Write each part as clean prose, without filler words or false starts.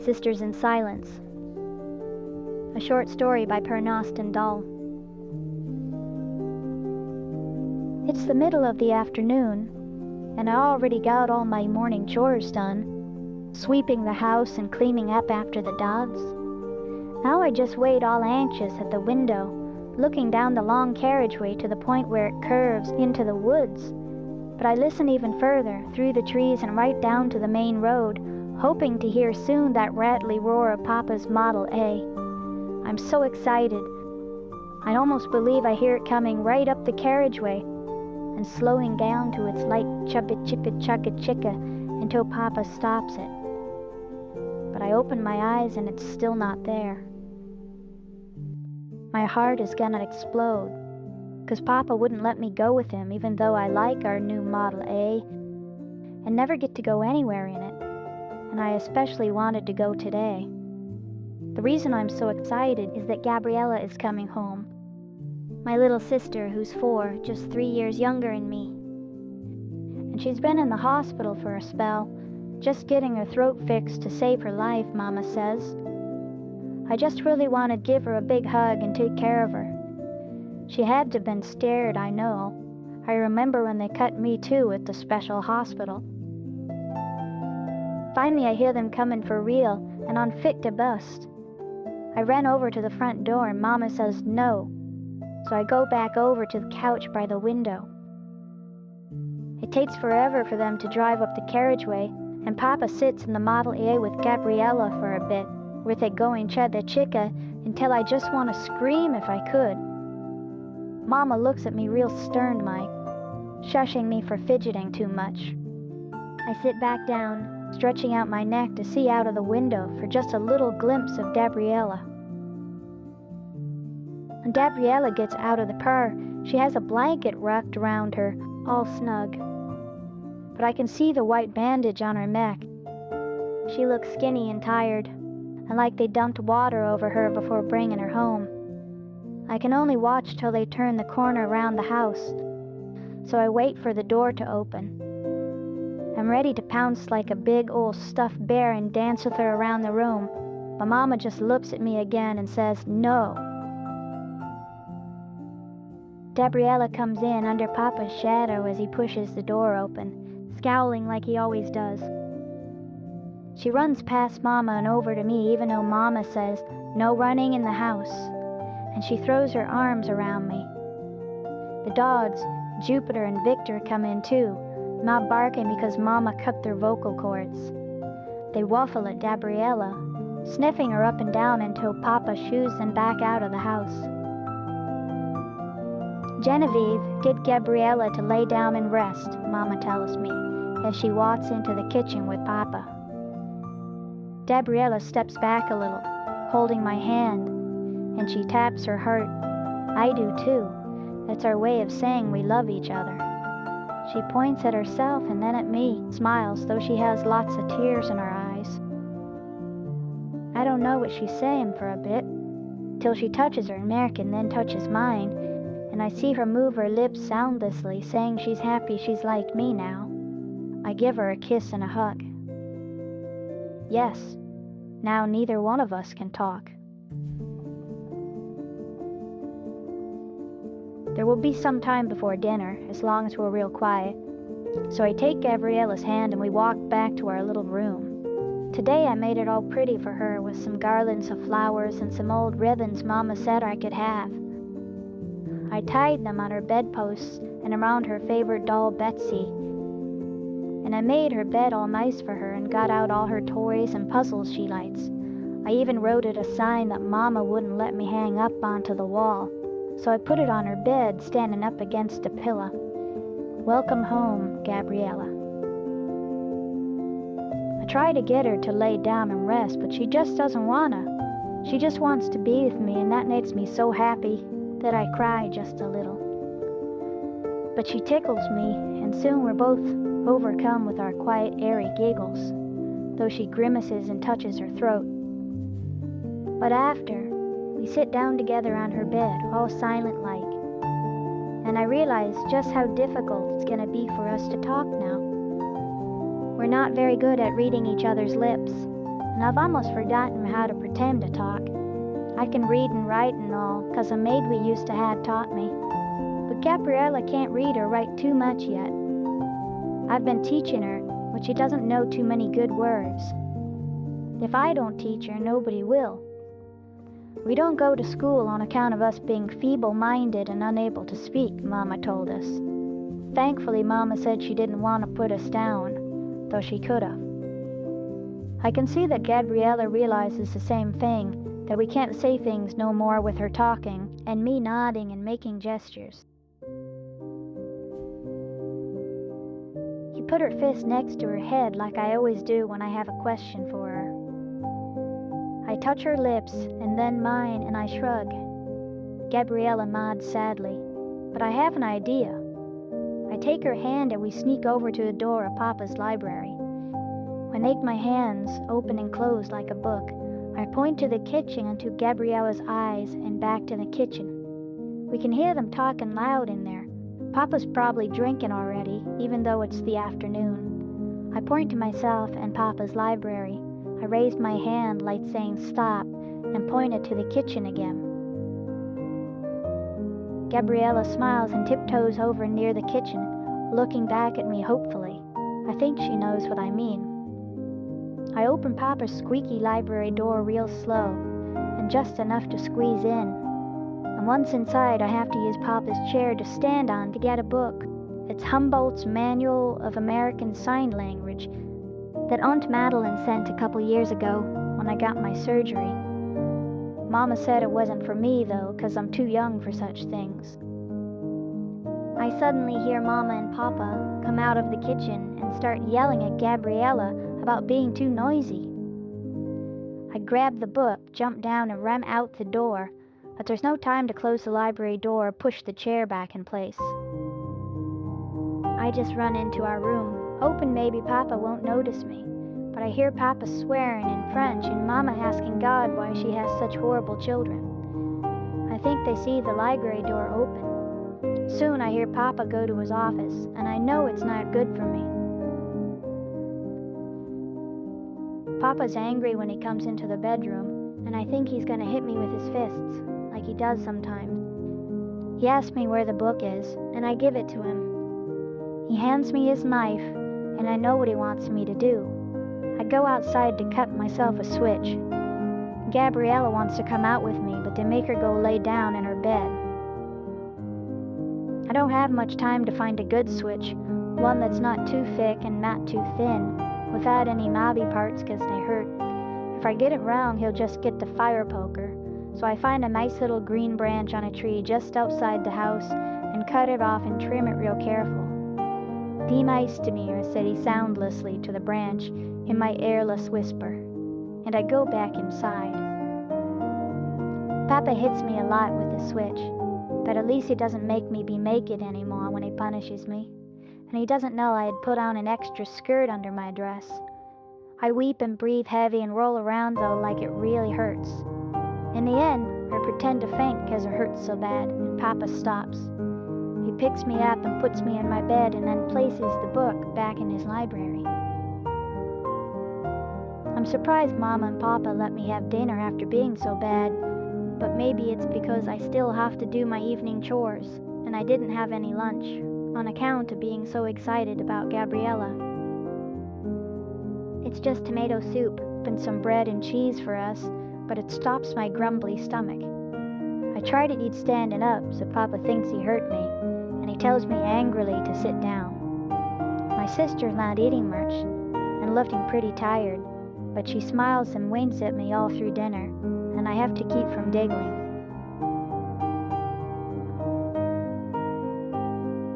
Sisters in Silence. A short story by Pernoste Dahl. It's the middle of the afternoon, and I already got all my morning chores done, sweeping the house and cleaning up after the dogs. Now I just wait all anxious at the window, looking down the long carriageway to the point where it curves into the woods. But I listen even further, through the trees and right down to the main road, hoping to hear soon that rattly roar of Papa's Model A. I'm so excited. I almost believe I hear it coming right up the carriageway and slowing down to its light chubba-chippa-chugga-chicka until Papa stops it. But I open my eyes and it's still not there. My heart is gonna explode, 'cause Papa wouldn't let me go with him even though I like our new Model A and never get to go anywhere in it. And I especially wanted to go today. The reason I'm so excited is that Gabriella is coming home. My little sister, who's 4, just 3 years younger than me. And she's been in the hospital for a spell, just getting her throat fixed to save her life, Mama says. I just really want to give her a big hug and take care of her. She had to have been scared, I know. I remember when they cut me too at the special hospital. Finally I hear them coming for real and unfit to bust. I ran over to the front door and Mama says no, so I go back over to the couch by the window. It takes forever for them to drive up the carriageway, and Papa sits in the Model A with Gabriella for a bit, with it going chubba-chicka until I just want to scream if I could. Mama looks at me real stern-like, shushing me for fidgeting too much. I sit back down, stretching out my neck to see out of the window for just a little glimpse of Gabriella. When Gabriella gets out of the car, she has a blanket wrapped around her, all snug. But I can see the white bandage on her neck. She looks skinny and tired, and like they dumped water over her before bringing her home. I can only watch till they turn the corner around the house, so I wait for the door to open. I'm ready to pounce like a big old stuffed bear and dance with her around the room, but Mama just looks at me again and says no. Gabriella comes in under Papa's shadow as he pushes the door open, scowling like he always does. She runs past Mama and over to me even though Mama says no running in the house, and she throws her arms around me. The dogs, Jupiter and Victor, come in too, not barking because Mama cut their vocal cords. They waffle at Gabriella, sniffing her up and down until Papa shoos them back out of the house. Genevieve, get Gabriella to lay down and rest, Mama tells me, as she walks into the kitchen with Papa. Gabriella steps back a little, holding my hand, and she taps her heart. I do too. That's our way of saying we love each other. She points at herself and then at me, smiles though she has lots of tears in her eyes. I don't know what she's saying for a bit, till she touches her neck and then touches mine, and I see her move her lips soundlessly, saying she's happy she's like me now. I give her a kiss and a hug. Yes, now neither one of us can talk. There will be some time before dinner, as long as we're real quiet. So I take Gabriella's hand and we walk back to our little room. Today I made it all pretty for her with some garlands of flowers and some old ribbons Mama said I could have. I tied them on her bedposts and around her favorite doll Betsy. And I made her bed all nice for her and got out all her toys and puzzles she likes. I even wrote it a sign that Mama wouldn't let me hang up onto the wall. So I put it on her bed, standing up against a pillow. Welcome home, Gabriella. I try to get her to lay down and rest, but she just doesn't wanna. She just wants to be with me, and that makes me so happy that I cry just a little. But she tickles me, and soon we're both overcome with our quiet, airy giggles, though she grimaces and touches her throat. But after, we sit down together on her bed, all silent-like, and I realize just how difficult it's going to be for us to talk now. We're not very good at reading each other's lips, and I've almost forgotten how to pretend to talk. I can read and write and all, 'cause a maid we used to have taught me. But Gabriella can't read or write too much yet. I've been teaching her, but she doesn't know too many good words. If I don't teach her, nobody will. We don't go to school on account of us being feeble-minded and unable to speak, Mama told us. Thankfully, Mama said she didn't want to put us down, though she could have. I can see that Gabriella realizes the same thing, that we can't say things no more with her talking, and me nodding and making gestures. He put her fist next to her head like I always do when I have a question for her. I touch her lips, and then mine, and I shrug. Gabriella nods sadly, but I have an idea. I take her hand and we sneak over to the door of Papa's library. I make my hands open and close like a book. I point to the kitchen and to Gabriella's eyes and back to the kitchen. We can hear them talking loud in there. Papa's probably drinking already, even though it's the afternoon. I point to myself and Papa's library. I raised my hand like saying stop and pointed to the kitchen again. Gabriella smiles and tiptoes over near the kitchen, looking back at me hopefully. I think she knows what I mean. I open Papa's squeaky library door real slow, and just enough to squeeze in. And once inside, I have to use Papa's chair to stand on to get a book. It's Humboldt's Manual of American Sign Language that Aunt Madeline sent a couple years ago when I got my surgery. Mama said it wasn't for me, though, 'cause I'm too young for such things. I suddenly hear Mama and Papa come out of the kitchen and start yelling at Gabriella about being too noisy. I grab the book, jump down, and run out the door, but there's no time to close the library door or push the chair back in place. I just run into our room, hoping maybe Papa won't notice me, but I hear Papa swearing in French and Mama asking God why she has such horrible children. I think they see the library door open. Soon I hear Papa go to his office, and I know it's not good for me. Papa's angry when he comes into the bedroom, and I think he's going to hit me with his fists, like he does sometimes. He asks me where the book is, and I give it to him. He hands me his knife, and I know what he wants me to do. I go outside to cut myself a switch. Gabriella wants to come out with me, but they make her go lay down in her bed. I don't have much time to find a good switch, one that's not too thick and not too thin, without any knobby parts 'cause they hurt. If I get it wrong, he'll just get the fire poker. So I find a nice little green branch on a tree just outside the house and cut it off and trim it real careful. "Be nice to me," I said soundlessly to the branch in my airless whisper, and I go back inside. Papa hits me a lot with the switch, but at least he doesn't make me be naked anymore when he punishes me, and he doesn't know I had put on an extra skirt under my dress. I weep and breathe heavy and roll around though like it really hurts. In the end, I pretend to faint 'cause it hurts so bad, and Papa stops. He picks me up and puts me in my bed and then places the book back in his library. I'm surprised Mama and Papa let me have dinner after being so bad, but maybe it's because I still have to do my evening chores, and I didn't have any lunch, on account of being so excited about Gabriella. It's just tomato soup and some bread and cheese for us, but it stops my grumbly stomach. I try to eat standing up, so Papa thinks he hurt me, and he tells me angrily to sit down. My sister's not eating much, and looking pretty tired, but she smiles and winks at me all through dinner, and I have to keep from giggling.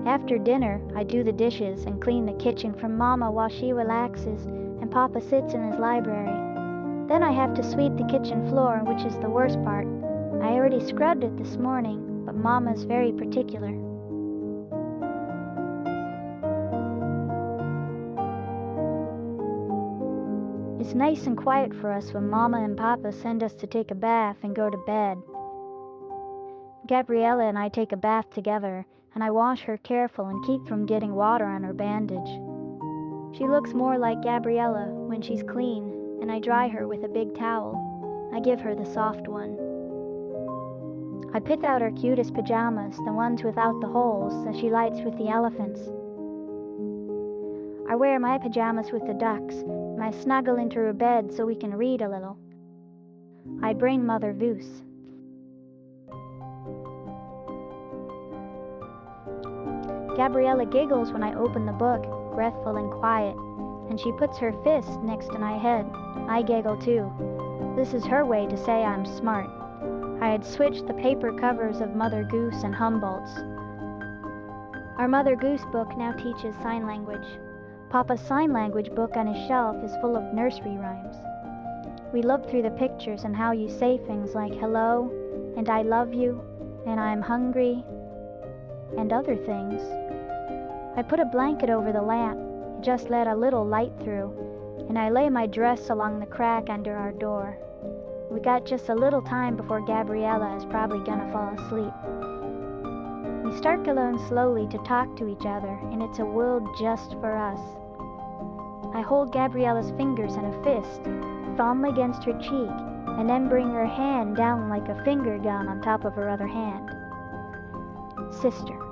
After dinner, I do the dishes and clean the kitchen for Mama while she relaxes and Papa sits in his library. Then I have to sweep the kitchen floor, which is the worst part. I already scrubbed it this morning, but Mama's very particular. It's nice and quiet for us when Mama and Papa send us to take a bath and go to bed. Gabriella and I take a bath together, and I wash her careful and keep from getting water on her bandage. She looks more like Gabriella when she's clean, and I dry her with a big towel. I give her the soft one. I pick out her cutest pajamas, the ones without the holes that she likes with the elephants. I wear my pajamas with the ducks, and I snuggle into her bed so we can read a little. I bring Mother Goose. Gabriella giggles when I open the book, breathful and quiet, and she puts her fist next to my head. I giggle too. This is her way to say I'm smart. I had switched the paper covers of Mother Goose and Humboldt's. Our Mother Goose book now teaches sign language. Papa's sign language book on his shelf is full of nursery rhymes. We look through the pictures and how you say things like hello, and I love you, and I'm hungry, and other things. I put a blanket over the lamp, just let a little light through, and I lay my dress along the crack under our door. We got just a little time before Gabriella is probably gonna fall asleep. We start to learn slowly to talk to each other, and it's a world just for us. I hold Gabriella's fingers in a fist, thumb against her cheek, and then bring her hand down like a finger gun on top of her other hand. Sister.